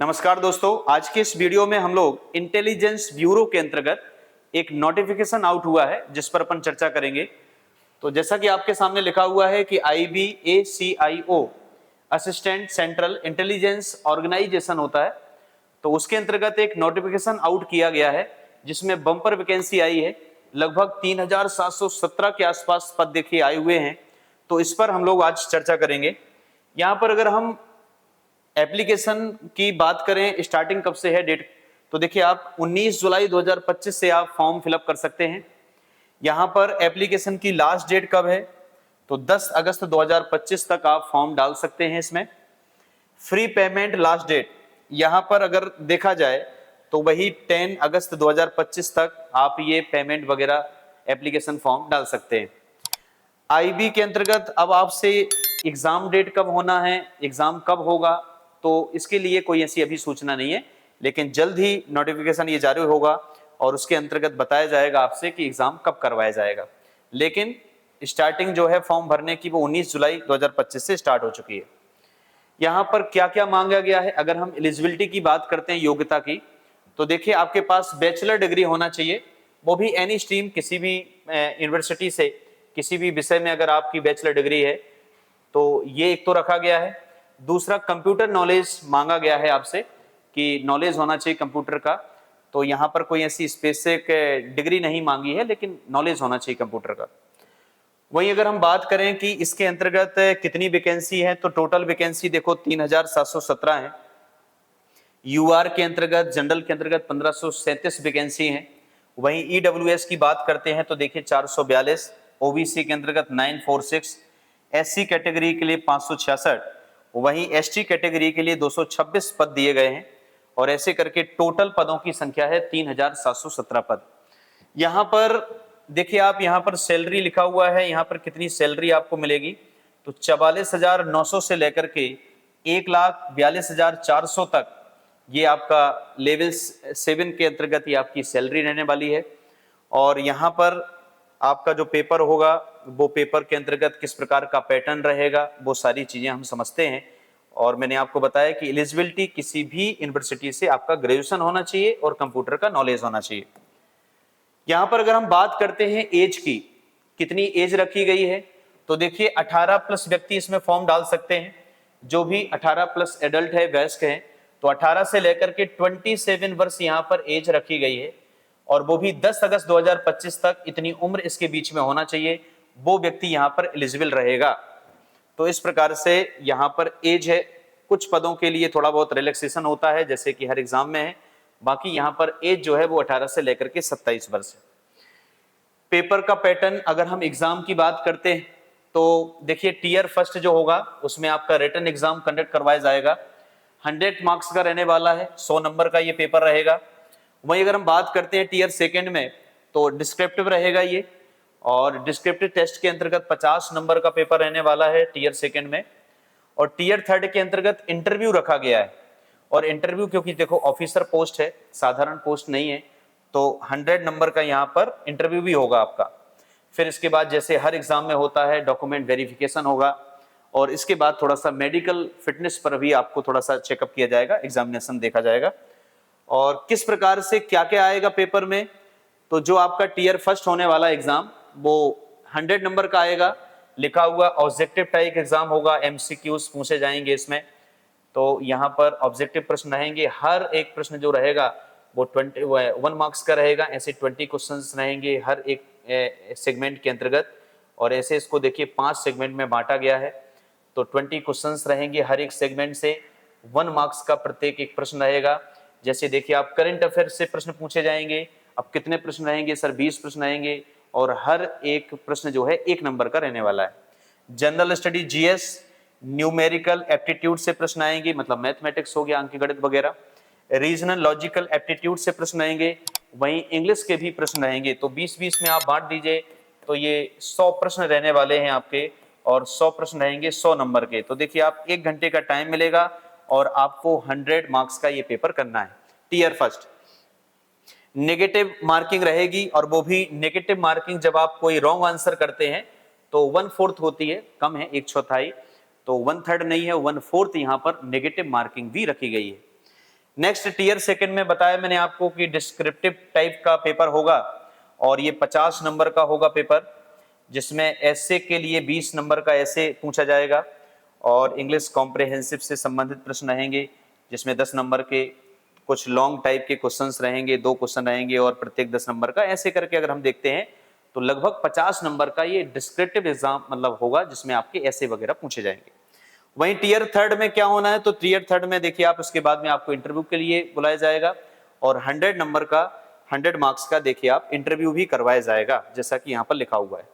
नमस्कार दोस्तों, आज के इस वीडियो में हम लोग इंटेलिजेंस ब्यूरो के अंतर्गत एक नोटिफिकेशन आउट हुआ है जिस पर अपन चर्चा करेंगे। तो जैसा कि आपके सामने लिखा हुआ है कि IBACIO assistant central intelligence organisation होता है, तो उसके अंतर्गत एक नोटिफिकेशन आउट किया गया है जिसमें बम्पर वैकेंसी आई है। लगभग 3717 के आसपास पद देखिए आए हुए हैं, तो इस पर हम लोग आज चर्चा करेंगे। यहाँ पर अगर हम एप्लीकेशन की बात करें, स्टार्टिंग कब से है डेट, तो देखिए आप 19 जुलाई 2025 से आप फॉर्म फिलअप कर सकते हैं। यहाँ पर एप्लीकेशन की लास्ट डेट कब है, तो 10 अगस्त 2025 तक आप फॉर्म डाल सकते हैं। इसमें फ्री पेमेंट लास्ट डेट यहाँ पर अगर देखा जाए तो वही 10 अगस्त 2025 तक आप ये पेमेंट वगैरह एप्लीकेशन फॉर्म डाल सकते हैं। IB के अंतर्गत अब आपसे एग्जाम डेट कब होना है, एग्जाम कब होगा, तो इसके लिए कोई ऐसी अभी सूचना नहीं है, लेकिन जल्द ही नोटिफिकेशन ये जारी होगा और उसके अंतर्गत बताया जाएगा आपसे कि एग्जाम कब करवाया जाएगा। लेकिन स्टार्टिंग जो है फॉर्म भरने की वो 19 जुलाई 2025 से स्टार्ट हो चुकी है। यहाँ पर क्या क्या मांगा गया है, अगर हम एलिजिबिलिटी की बात करते हैं, योग्यता की, तो देखिए आपके पास बैचलर डिग्री होना चाहिए, वो भी एनी स्ट्रीम, किसी भी यूनिवर्सिटी से किसी भी विषय में अगर आपकी बैचलर डिग्री है तो ये एक तो रखा गया है। दूसरा, कंप्यूटर नॉलेज मांगा गया है आपसे कि नॉलेज होना चाहिए कंप्यूटर का, तो यहाँ पर कोई ऐसी स्पेसिफिक डिग्री नहीं मांगी है, लेकिन नॉलेज होना चाहिए कंप्यूटर का। वहीं अगर हम बात करें कि इसके अंतर्गत कितनी वैकेंसी है, तो टोटल वैकेंसी देखो 3717 है। UR के अंतर्गत, जनरल के अंतर्गत 1537 वैकेंसी है। वहीं EWS की बात करते हैं तो देखिए 442, OBC के अंतर्गत 946, SC कैटेगरी के लिए 566, वहीं ST कैटेगरी के लिए 226 पद दिए गए हैं, और ऐसे करके टोटल पदों की संख्या है 3717 पद। यहाँ पर देखिए आप, यहाँ पर सैलरी लिखा हुआ है, यहाँ पर कितनी सैलरी आपको मिलेगी, तो 44,900 से लेकर के 1,42,400 तक ये आपका लेवल 7 के अंतर्गत ये आपकी सैलरी रहने वाली है। और यहाँ पर आपका जो पेपर होगा, वो पेपर के अंतर्गत किस प्रकार का पैटर्न रहेगा, वो सारी चीजें हम समझते हैं। और मैंने आपको बताया कि एलिजिबिलिटी किसी भी यूनिवर्सिटी से आपका ग्रेजुएशन होना चाहिए और कंप्यूटर का नॉलेज होना चाहिए। यहाँ पर अगर हम बात करते हैं एज की, कितनी एज रखी गई है, तो देखिए 18 प्लस व्यक्ति इसमें फॉर्म डाल सकते हैं। जो भी 18 प्लस एडल्ट है, वयस्क है, तो 18 से लेकर के 27 वर्ष यहाँ पर एज रखी गई है, और वो भी 10 अगस्त 2025 तक इतनी उम्र इसके बीच में होना चाहिए, वो व्यक्ति यहाँ पर एलिजिबल रहेगा। तो इस प्रकार से यहाँ पर एज है। कुछ पदों के लिए थोड़ा बहुत रिलैक्सेशन होता है, जैसे कि हर एग्जाम में है, बाकी यहाँ पर एज जो है वो 18 से लेकर के 27 वर्ष है। पेपर का पैटर्न अगर हम एग्जाम की बात करते हैं तो देखिए टीयर फर्स्ट जो होगा उसमें आपका रिटन एग्जाम कंडक्ट करवाया जाएगा। 100 मार्क्स का रहने वाला है, 100 नंबर का ये पेपर रहेगा। वहीं अगर हम बात करते हैं टीयर सेकेंड में, तो डिस्क्रिप्टिव रहेगा ये, और डिस्क्रिप्टिव टेस्ट के अंतर्गत 50 नंबर का पेपर रहने वाला है टीयर सेकेंड में। और टीयर थर्ड के अंतर्गत इंटरव्यू रखा गया है, और इंटरव्यू क्योंकि देखो ऑफिसर पोस्ट है, साधारण पोस्ट नहीं है, तो 100 नंबर का यहाँ पर इंटरव्यू भी होगा आपका। फिर इसके बाद जैसे हर एग्जाम में होता है डॉक्यूमेंट वेरिफिकेशन होगा, और इसके बाद थोड़ा सा मेडिकल फिटनेस पर भी आपको थोड़ा सा चेकअप किया जाएगा, एग्जामिनेशन देखा जाएगा। और किस प्रकार से क्या क्या आएगा पेपर में, तो जो आपका टीयर फर्स्ट होने वाला एग्जाम वो 100 नंबर का आएगा, लिखा हुआ ऑब्जेक्टिव टाइप एग्जाम होगा, MCQs पूछे जाएंगे इसमें। तो यहाँ पर ऑब्जेक्टिव प्रश्न रहेंगे, हर एक प्रश्न जो रहेगा वो 1 मार्क्स का रहेगा। ऐसे 20 क्वेश्चंस रहेंगे हर एक सेगमेंट के अंतर्गत, और ऐसे इसको देखिए 5 सेगमेंट में बांटा गया है, तो 20 क्वेश्चंस रहेंगे हर एक सेगमेंट से, 1 मार्क्स का प्रत्येक एक प्रश्न रहेगा। जैसे देखिए आप करंट अफेयर से प्रश्न पूछे जाएंगे, अब कितने प्रश्न रहेंगे सर, 20 प्रश्न रहेंगे, और हर एक प्रश्न जो है 1 नंबर का रहने वाला है। General study, GS, numerical aptitude से प्रश्न आएंगे, मतलब मैथमेटिक्स हो गया, अंकगणित वगैरह। रीजनल लॉजिकल एप्टीट्यूड से प्रश्न आएंगे, वहीं इंग्लिश के भी प्रश्न रहेंगे। तो 20-20 में आप बांट दीजिए, तो ये 100 प्रश्न रहने वाले हैं आपके, और 100 प्रश्न रहेंगे 100 नंबर के। तो देखिए आप 1 घंटे का टाइम मिलेगा और आपको 100 मार्क्स का ये पेपर करना है। टीयर फर्स्ट नेगेटिव मार्किंग रहेगी, और वो भी नेगेटिव मार्किंग जब आप कोई रॉन्ग आंसर करते हैं तो 1/4 होती है, कम है 1/4, तो 1/3 नहीं है, 1/4 यहाँ पर नेगेटिव मार्किंग भी रखी गई है। नेक्स्ट टीयर सेकंड में बताया मैंने आपको कि डिस्क्रिप्टिव टाइप का पेपर होगा और ये 50 नंबर का होगा पेपर, जिसमें ऐसे के लिए 20 नंबर का ऐसे पूछा जाएगा और इंग्लिश कॉम्प्रिहेंसिव से संबंधित प्रश्न रहेंगे, जिसमें 10 नंबर के कुछ लॉन्ग टाइप के क्वेश्चंस रहेंगे, 2 क्वेश्चन रहेंगे और प्रत्येक 10 नंबर का। ऐसे करके अगर हम देखते हैं तो लगभग 50 नंबर का ये डिस्क्रिप्टिव एग्जाम मतलब होगा, जिसमें आपके ऐसे वगैरह पूछे जाएंगे। वहीं टीयर थर्ड में क्या होना है, तो टीयर थर्ड में देखिए आप, उसके बाद में आपको इंटरव्यू के लिए बुलाया जाएगा और 100 नंबर का 100 मार्क्स का देखिए आप इंटरव्यू भी करवाया जाएगा, जैसा कि यहाँ पर लिखा हुआ है।